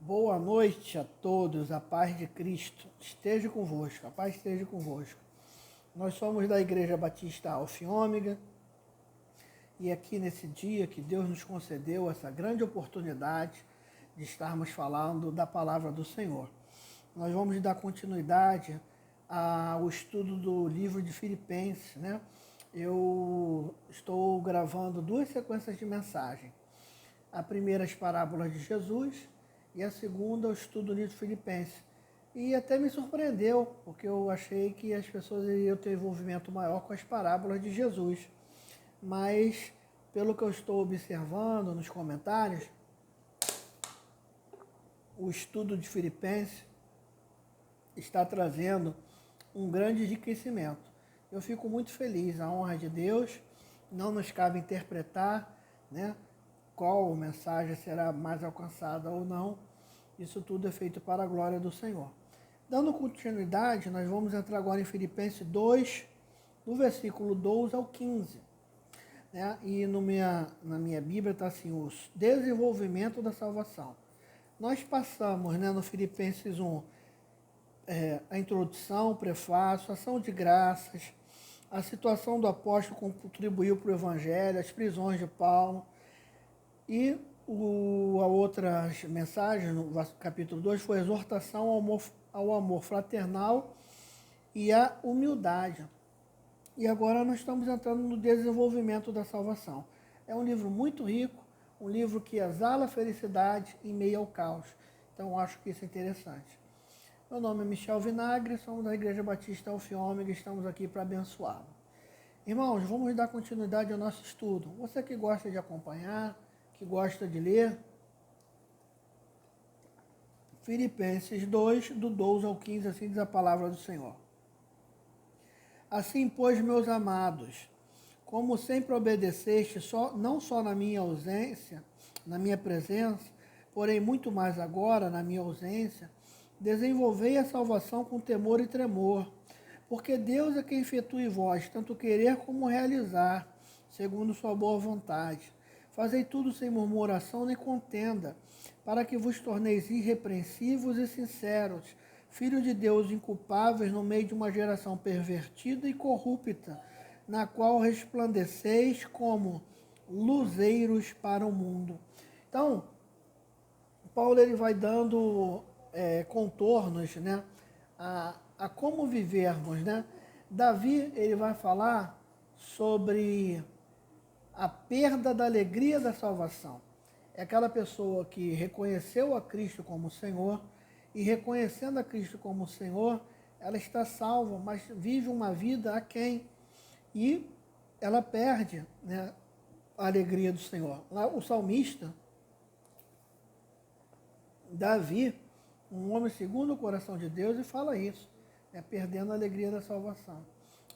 Boa noite a todos, a paz de Cristo esteja convosco, a paz esteja convosco. Nós somos da Igreja Batista Alfa e Ômega e aqui nesse dia que Deus nos concedeu essa grande oportunidade de estarmos falando da palavra do Senhor. Nós vamos dar continuidade ao estudo do livro de Filipenses, né? Eu estou gravando duas sequências de mensagem. A primeira, as parábolas de Jesus, e a segunda, o estudo do livro de Filipenses. E até me surpreendeu, porque eu achei que as pessoas iriam ter envolvimento maior com as parábolas de Jesus. Mas, pelo que eu estou observando nos comentários, o estudo de Filipenses está trazendo um grande enriquecimento. Eu fico muito feliz, a honra de Deus, não nos cabe interpretar, né, qual mensagem será mais alcançada ou não. Isso tudo é feito para a glória do Senhor. Dando continuidade, nós vamos entrar agora em Filipenses 2, do versículo 12 ao 15. Né? E na minha Bíblia está assim, o desenvolvimento da salvação. Nós passamos, né, no Filipenses 1, a introdução, o prefácio, a ação de graças, a situação do apóstolo como contribuiu para o Evangelho, as prisões de Paulo. E a outra mensagem, no capítulo 2, foi a exortação ao amor fraternal e à humildade. E agora nós estamos entrando no desenvolvimento da salvação. É um livro muito rico, um livro que exala a felicidade em meio ao caos. Então, eu acho que isso é interessante. Meu nome é Michel Vinagre, somos da Igreja Batista Alfa e Ômega e estamos aqui para abençoá-lo. Irmãos, vamos dar continuidade ao nosso estudo. Você que gosta de acompanhar, que gosta de ler, Filipenses 2, do 12 ao 15, assim diz a palavra do Senhor. Assim, pois, meus amados, como sempre obedeceste, não só na minha ausência, na minha presença, porém muito mais agora, na minha ausência, desenvolvei a salvação com temor e tremor, porque Deus é quem efetua em vós, tanto querer como realizar, segundo sua boa vontade. Fazei tudo sem murmuração nem contenda, para que vos torneis irrepreensíveis e sinceros, filhos de Deus inculpáveis no meio de uma geração pervertida e corrupta, na qual resplandeceis como luzeiros para o mundo. Então, Paulo ele vai dando contornos, né, a como vivermos, né? Davi ele vai falar sobre a perda da alegria da salvação. É aquela pessoa que reconheceu a Cristo como Senhor e reconhecendo a Cristo como Senhor, ela está salva, mas vive uma vida aquém e ela perde, né, a alegria do Senhor. Lá o salmista, Davi, um homem segundo o coração de Deus, e fala isso, né, perdendo a alegria da salvação.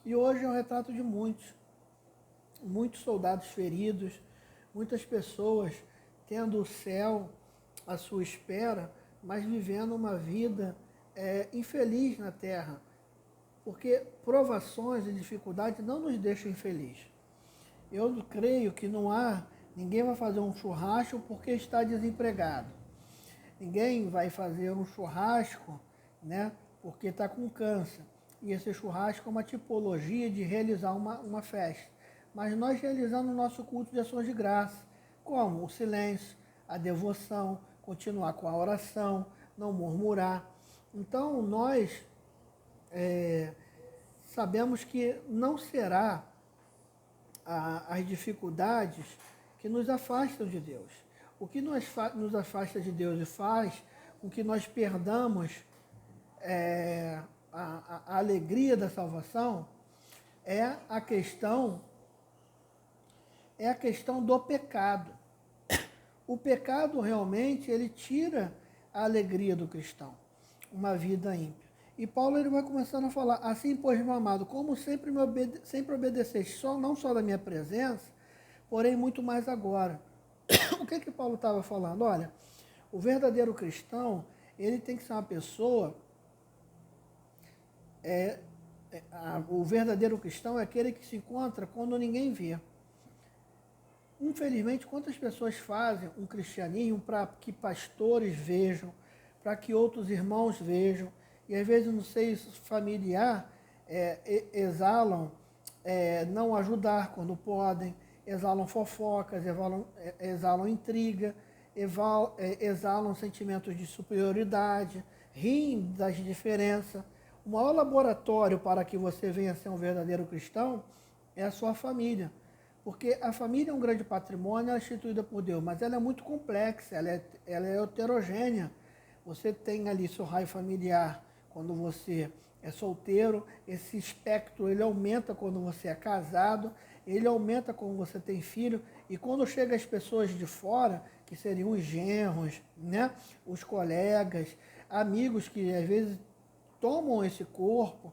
E hoje é um retrato de muitos soldados feridos, muitas pessoas tendo o céu à sua espera, mas vivendo uma vida infeliz na terra, porque provações e dificuldades não nos deixam infelizes. Eu creio que ninguém vai fazer um churrasco porque está desempregado. Ninguém vai fazer um churrasco, né, porque está com câncer. E esse churrasco é uma tipologia de realizar uma festa. Mas nós realizando o nosso culto de ações de graça, como o silêncio, a devoção, continuar com a oração, não murmurar. Então, nós sabemos que não será as dificuldades que nos afastam de Deus. O que nos afasta de Deus e faz com que nós perdamos a alegria da salvação é a questão do pecado. O pecado realmente ele tira a alegria do cristão, uma vida ímpia. E Paulo ele vai começando a falar, assim, pois, meu amado, como sempre sempre obedeceste, não só da minha presença, porém muito mais agora. O que Paulo estava falando? Olha, o verdadeiro cristão, ele tem que ser uma pessoa, o verdadeiro cristão é aquele que se encontra quando ninguém vê. Infelizmente, quantas pessoas fazem um cristianismo para que pastores vejam, para que outros irmãos vejam, e às vezes no seio familiar exalam não ajudar quando podem, exalam fofocas, exalam intriga, exalam sentimentos de superioridade, riem das diferenças. O maior laboratório para que você venha a ser um verdadeiro cristão é a sua família. Porque a família é um grande patrimônio, ela é instituída por Deus, mas ela é muito complexa, ela é heterogênea. Você tem ali seu raio familiar quando você é solteiro, esse espectro ele aumenta quando você é casado, ele aumenta quando você tem filho, e quando chega as pessoas de fora, que seriam os genros, né? Os colegas, amigos que às vezes tomam esse corpo,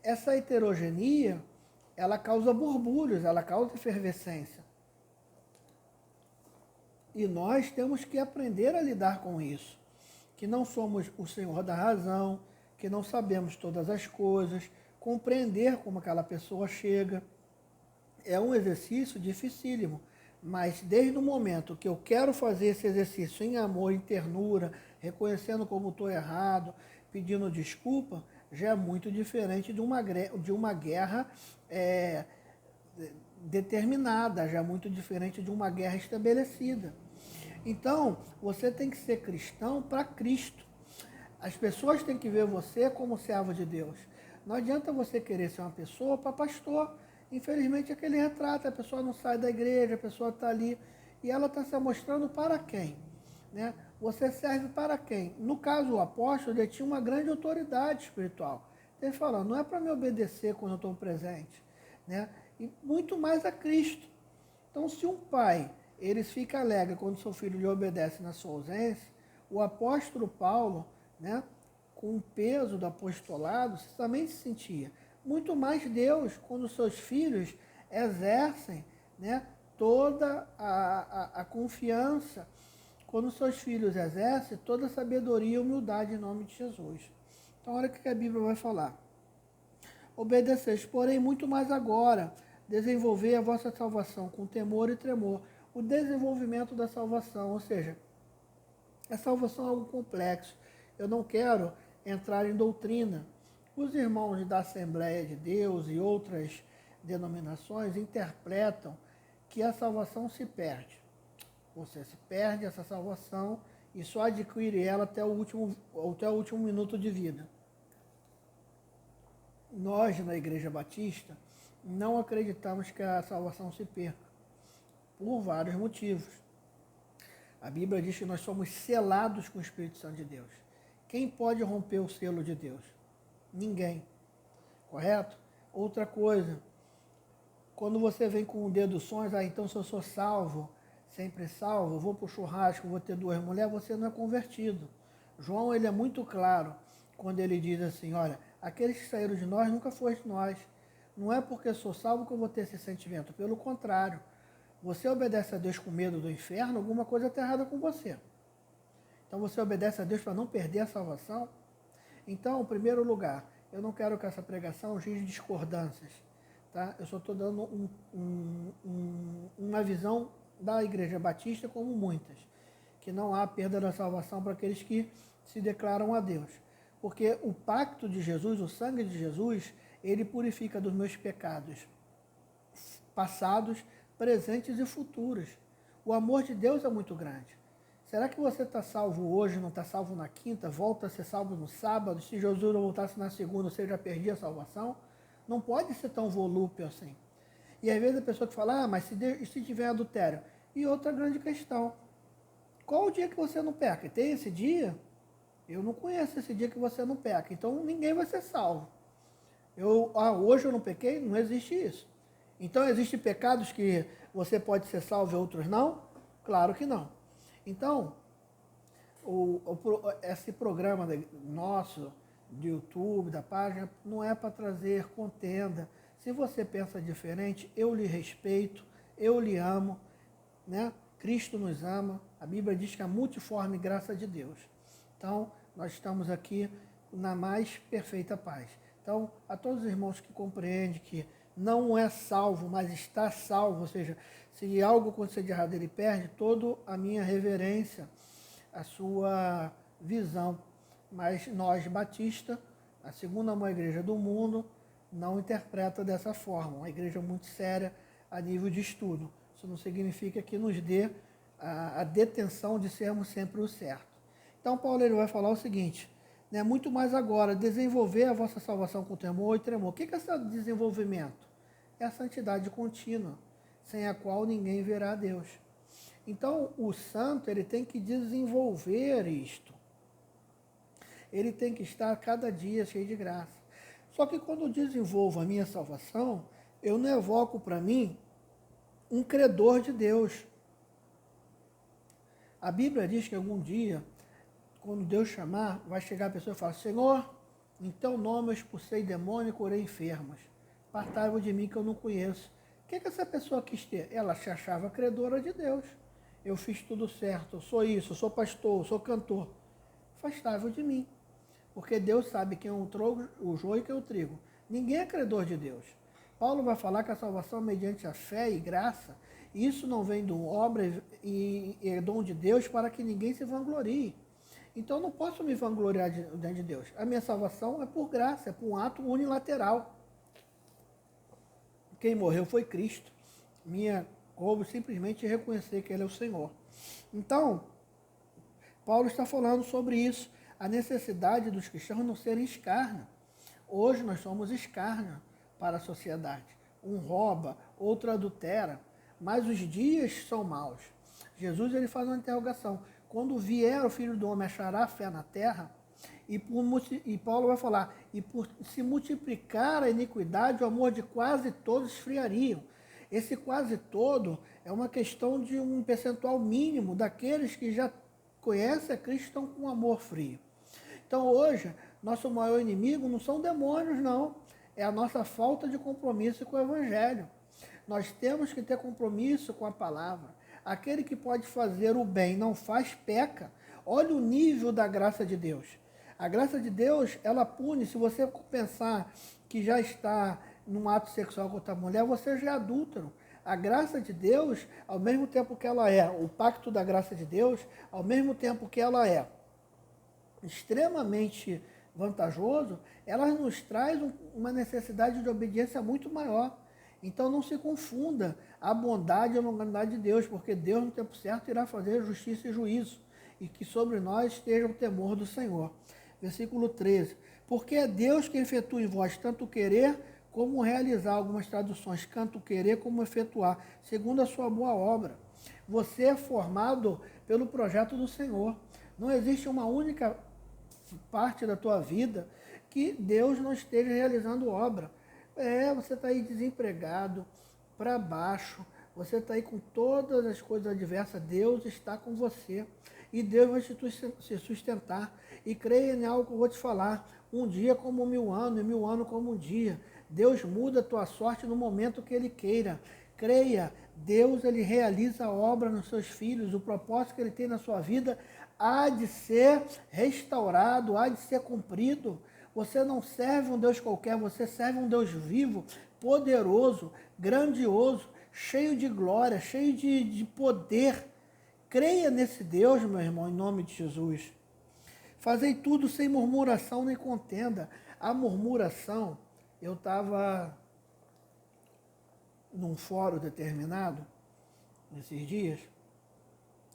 essa heterogeneia, ela causa borbulhos, ela causa efervescência. E nós temos que aprender a lidar com isso, que não somos o senhor da razão, que não sabemos todas as coisas, compreender como aquela pessoa chega. É um exercício dificílimo, mas desde o momento que eu quero fazer esse exercício em amor, em ternura, reconhecendo como estou errado, pedindo desculpa, já é muito diferente de uma guerra determinada, já é muito diferente de uma guerra estabelecida. Então, você tem que ser cristão para Cristo. As pessoas têm que ver você como servo de Deus. Não adianta você querer ser uma pessoa para pastor. Infelizmente, aquele retrato, a pessoa não sai da igreja, a pessoa está ali e ela está se mostrando para quem? Né? Você serve para quem? No caso, o apóstolo, ele tinha uma grande autoridade espiritual. Ele fala, não é para me obedecer quando eu estou presente, né? E muito mais a Cristo. Então, se um pai, ele fica alegre quando seu filho lhe obedece na sua ausência, o apóstolo Paulo, né, com o peso do apostolado, também se sentia. Muito mais Deus, quando seus filhos exercem, né, toda a confiança, quando seus filhos exercem toda a sabedoria e humildade em nome de Jesus. Então, olha o que a Bíblia vai falar. Obedeceis, porém, muito mais agora, desenvolver a vossa salvação com temor e tremor. O desenvolvimento da salvação, ou seja, a salvação é algo complexo. Eu não quero entrar em doutrina. Os irmãos da Assembleia de Deus e outras denominações interpretam que a salvação se perde. Você se perde essa salvação e só adquire ela até o último minuto de vida. Nós, na Igreja Batista, não acreditamos que a salvação se perca, por vários motivos. A Bíblia diz que nós somos selados com o Espírito Santo de Deus. Quem pode romper o selo de Deus? Ninguém. Correto? Outra coisa, quando você vem com deduções, então se eu sou salvo, sempre salvo, vou para o churrasco, vou ter 2 mulheres, você não é convertido. João, ele é muito claro quando ele diz assim, olha, aqueles que saíram de nós nunca foram de nós. Não é porque sou salvo que eu vou ter esse sentimento, pelo contrário. Você obedece a Deus com medo do inferno, alguma coisa está errada com você. Então você obedece a Deus para não perder a salvação? Então, em primeiro lugar, eu não quero que essa pregação gire discordâncias. Tá? Eu só estou dando uma visão da Igreja Batista, como muitas, que não há perda da salvação para aqueles que se declaram a Deus. Porque o pacto de Jesus, o sangue de Jesus, ele purifica dos meus pecados passados, presentes e futuros. O amor de Deus é muito grande. Será que você está salvo hoje, não está salvo na quinta, volta a ser salvo no sábado? Se Jesus não voltasse na segunda, você já perdia a salvação? Não pode ser tão volúpio assim. E às vezes a pessoa que fala, mas se tiver adultério? E outra grande questão, qual o dia que você não peca? Tem esse dia? Eu não conheço esse dia que você não peca, então ninguém vai ser salvo. Hoje eu não pequei? Não existe isso. Então existem pecados que você pode ser salvo e outros não? Claro que não. Então, esse programa nosso, de YouTube, da página, não é para trazer contenda. Se você pensa diferente, eu lhe respeito, eu lhe amo, né? Cristo nos ama, a Bíblia diz que a multiforme graça de Deus. Então, nós estamos aqui na mais perfeita paz. Então, a todos os irmãos que compreendem que não é salvo, mas está salvo, ou seja, Se algo acontecer de errado, ele perde toda a minha reverência, a sua visão. Mas nós, Batista, a segunda maior igreja do mundo, não interpreta dessa forma. Uma igreja muito séria a nível de estudo. Isso não significa que nos dê a detenção de sermos sempre o certo. Então, Paulo ele vai falar o seguinte, né, muito mais agora, desenvolver a vossa salvação com temor e tremor. O que é esse desenvolvimento? É a santidade contínua, sem a qual ninguém verá a Deus. Então, o santo ele tem que desenvolver isto. Ele tem que estar cada dia cheio de graça. Só que quando eu desenvolvo a minha salvação, eu não evoco para mim um credor de Deus. A Bíblia diz que algum dia, quando Deus chamar, vai chegar a pessoa e falar, Senhor, em teu nome eu expulsei demônio e curei enfermos. Apartai-vos de mim que eu não conheço. O que essa pessoa quis ter? Ela se achava credora de Deus. Eu fiz tudo certo, eu sou isso, eu sou pastor, eu sou cantor. Afastai-vos de mim. Porque Deus sabe quem é o joio e quem é o trigo. Ninguém é credor de Deus. Paulo vai falar que a salvação é mediante a fé e graça. Isso não vem de obra e é dom de Deus para que ninguém se vanglorie. Então eu não posso me vangloriar diante de Deus. A minha salvação é por graça, é por um ato unilateral. Quem morreu foi Cristo. Minha coube simplesmente reconhecer que Ele é o Senhor. Então, Paulo está falando sobre isso, a necessidade dos cristãos não serem escárnio. Hoje nós somos escárnio para a sociedade. Um rouba, outro adultera, mas os dias são maus. Jesus ele faz uma interrogação. Quando vier o Filho do Homem, achará fé na terra? E Paulo vai falar, e por se multiplicar a iniquidade, o amor de quase todos esfriariam. Esse quase todo é uma questão de um percentual mínimo daqueles que já conhecem a Cristo estão com amor frio. Então hoje, nosso maior inimigo não são demônios, não. É a nossa falta de compromisso com o Evangelho. Nós temos que ter compromisso com a palavra. Aquele que pode fazer o bem não faz, peca. Olha o nível da graça de Deus. A graça de Deus, ela pune. Se você pensar que já está num ato sexual com outra mulher, você já é adúltero. A graça de Deus, ao mesmo tempo que ela é o pacto da graça de Deus, ao mesmo tempo que ela é extremamente vantajoso, ela nos traz uma necessidade de obediência muito maior. Então não se confunda a bondade e a longanimidade de Deus, porque Deus no tempo certo irá fazer justiça e juízo, e que sobre nós esteja o temor do Senhor. Versículo 13. Porque é Deus que efetua em vós tanto querer como realizar, algumas traduções, tanto querer como efetuar, segundo a sua boa obra. Você é formado pelo projeto do Senhor. Não existe uma única parte da tua vida que Deus não esteja realizando obra. Você está aí desempregado, para baixo, você está aí com todas as coisas adversas, Deus está com você. E Deus vai se sustentar. E creia em algo que eu vou te falar. Um dia como 1000 anos, e 1000 anos como um dia. Deus muda a tua sorte no momento que Ele queira. Creia, Deus ele realiza a obra nos seus filhos. O propósito que Ele tem na sua vida há de ser restaurado, há de ser cumprido. Você não serve um Deus qualquer, você serve um Deus vivo, poderoso, grandioso, cheio de glória, cheio de poder. Creia nesse Deus, meu irmão, em nome de Jesus. Fazei tudo sem murmuração nem contenda. A murmuração, eu estava num fórum determinado, nesses dias,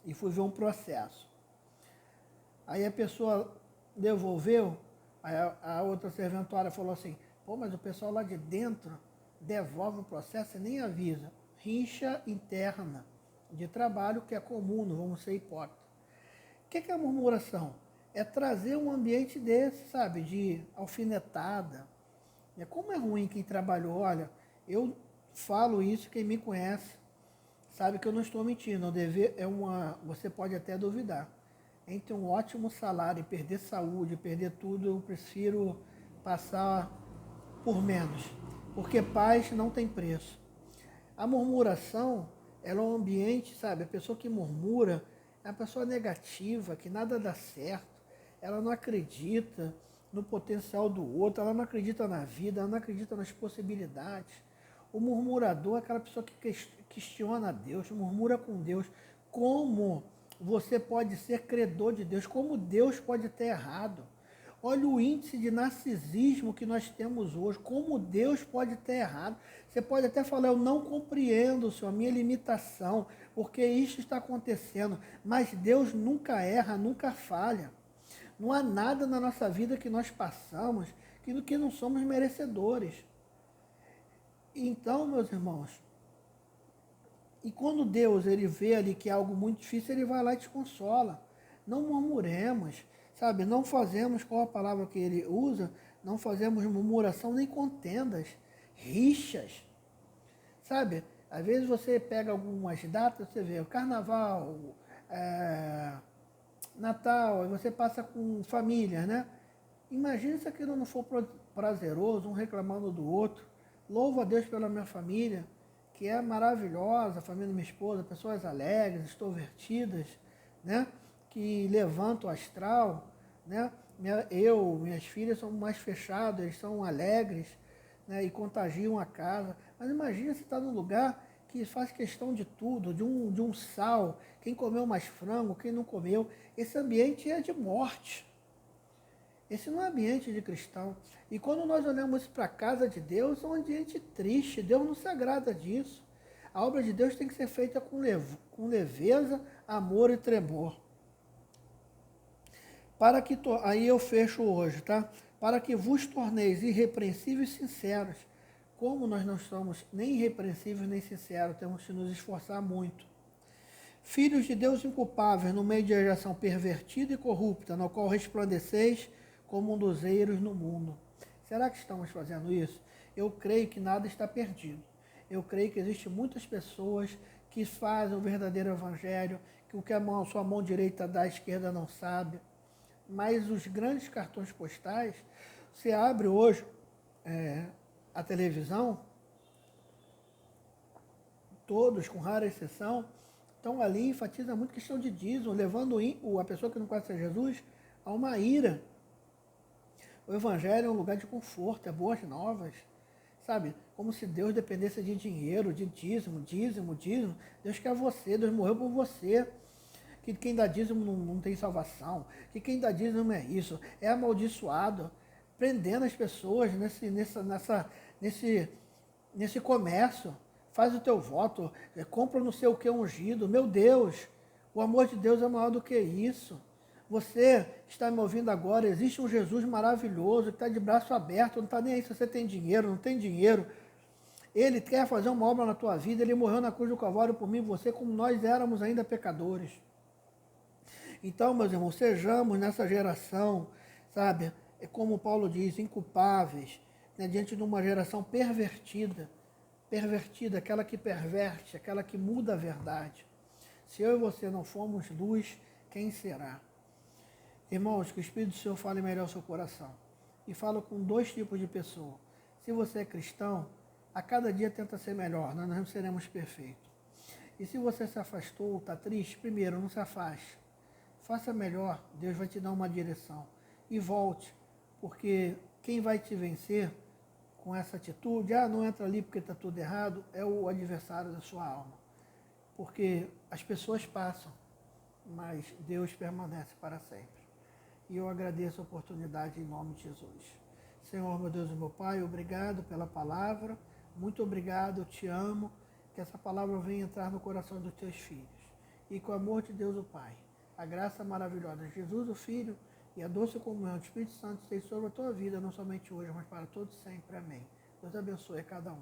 e fui ver um processo. Aí a pessoa devolveu, aí a outra serventuária falou assim, pô, mas o pessoal lá de dentro devolve o processo e nem avisa. Rixa interna de trabalho que é comum, não vamos ser hipócritas. O que é a murmuração? É trazer um ambiente desse, sabe, de alfinetada. Como é ruim quem trabalhou, olha, eu falo isso, quem me conhece sabe que eu não estou mentindo. O dever você pode até duvidar. Entre um ótimo salário e perder saúde, perder tudo, eu prefiro passar por menos. Porque paz não tem preço. A murmuração, ela é um ambiente, sabe, a pessoa que murmura é uma pessoa negativa, que nada dá certo. Ela não acredita no potencial do outro, ela não acredita na vida, ela não acredita nas possibilidades. O murmurador é aquela pessoa que questiona Deus, murmura com Deus. Como você pode ser credor de Deus? Como Deus pode ter errado? Olha o índice de narcisismo que nós temos hoje. Como Deus pode ter errado? Você pode até falar, eu não compreendo, Senhor, a minha limitação, porque isso está acontecendo. Mas Deus nunca erra, nunca falha. Não há nada na nossa vida que nós passamos que não somos merecedores. Então, meus irmãos, e quando Deus ele vê ali que é algo muito difícil, ele vai lá e te consola. Não murmuremos, sabe? Não fazemos, qual a palavra que ele usa? Não fazemos murmuração nem contendas, rixas, sabe? Às vezes você pega algumas datas, você vê o carnaval, Natal, aí você passa com família, né? Imagina se aquilo não for prazeroso, um reclamando do outro. Louvo a Deus pela minha família, que é maravilhosa, a família da minha esposa, pessoas alegres, extrovertidas, né? Que levantam o astral, né? Minhas filhas são mais fechadas, eles são alegres, né? E contagiam a casa. Mas imagina se está num lugar que faz questão de tudo, de um sal, quem comeu mais frango, quem não comeu. Esse ambiente é de morte. Esse não é ambiente de cristão. E quando nós olhamos para a casa de Deus, é um ambiente triste. Deus não se agrada disso. A obra de Deus tem que ser feita com leveza, amor e tremor. Aí eu fecho hoje, tá? Para que vos torneis irrepreensíveis e sinceros. Como nós não somos nem irrepreensíveis nem sinceros, temos que nos esforçar muito. Filhos de Deus inculpáveis no meio de geração pervertida e corrupta, no qual resplandeceis como luzeiros no mundo. Será que estamos fazendo isso? Eu creio que nada está perdido. Eu creio que existem muitas pessoas que fazem o verdadeiro evangelho, que o que a sua mão direita dá, a esquerda não sabe. Mas os grandes cartões postais, você abre hoje a televisão, todos, com rara exceção, estão ali, enfatiza muito questão de dízimo, levando a pessoa que não conhece a Jesus a uma ira. O evangelho é um lugar de conforto, é boas novas, sabe? Como se Deus dependesse de dinheiro, de dízimo. Deus quer você, Deus morreu por você. Que quem dá dízimo não tem salvação, que quem dá dízimo não é isso, é amaldiçoado, prendendo as pessoas nesse comércio. Faz o teu voto, compra não sei o que ungido. Meu Deus, o amor de Deus é maior do que isso. Você está me ouvindo agora, existe um Jesus maravilhoso que está de braço aberto, não está nem aí se você tem dinheiro, não tem dinheiro. Ele quer fazer uma obra na tua vida, ele morreu na cruz do Calvário por mim e você, como nós éramos ainda pecadores. Então, meus irmãos, sejamos nessa geração, sabe, como Paulo diz, inculpáveis, né, diante de uma geração pervertida, aquela que perverte, aquela que muda a verdade. Se eu e você não formos luz, quem será? Irmãos, que o Espírito do Senhor fale melhor ao seu coração. E fala com dois tipos de pessoa. Se você é cristão, a cada dia tenta ser melhor, nós não seremos perfeitos. E se você se afastou, está triste, primeiro, não se afaste. Faça melhor, Deus vai te dar uma direção. E volte, porque quem vai te vencer com essa atitude, não entra ali porque está tudo errado, é o adversário da sua alma. Porque as pessoas passam, mas Deus permanece para sempre. E eu agradeço a oportunidade em nome de Jesus. Senhor, meu Deus e meu Pai, obrigado pela palavra, muito obrigado, eu te amo, que essa palavra venha entrar no coração dos teus filhos. E com o amor de Deus o Pai, a graça maravilhosa de Jesus o Filho e a doce comunhão do Espírito Santo esteja sobre a tua vida, não somente hoje, mas para todos sempre. Amém. Deus abençoe a cada um.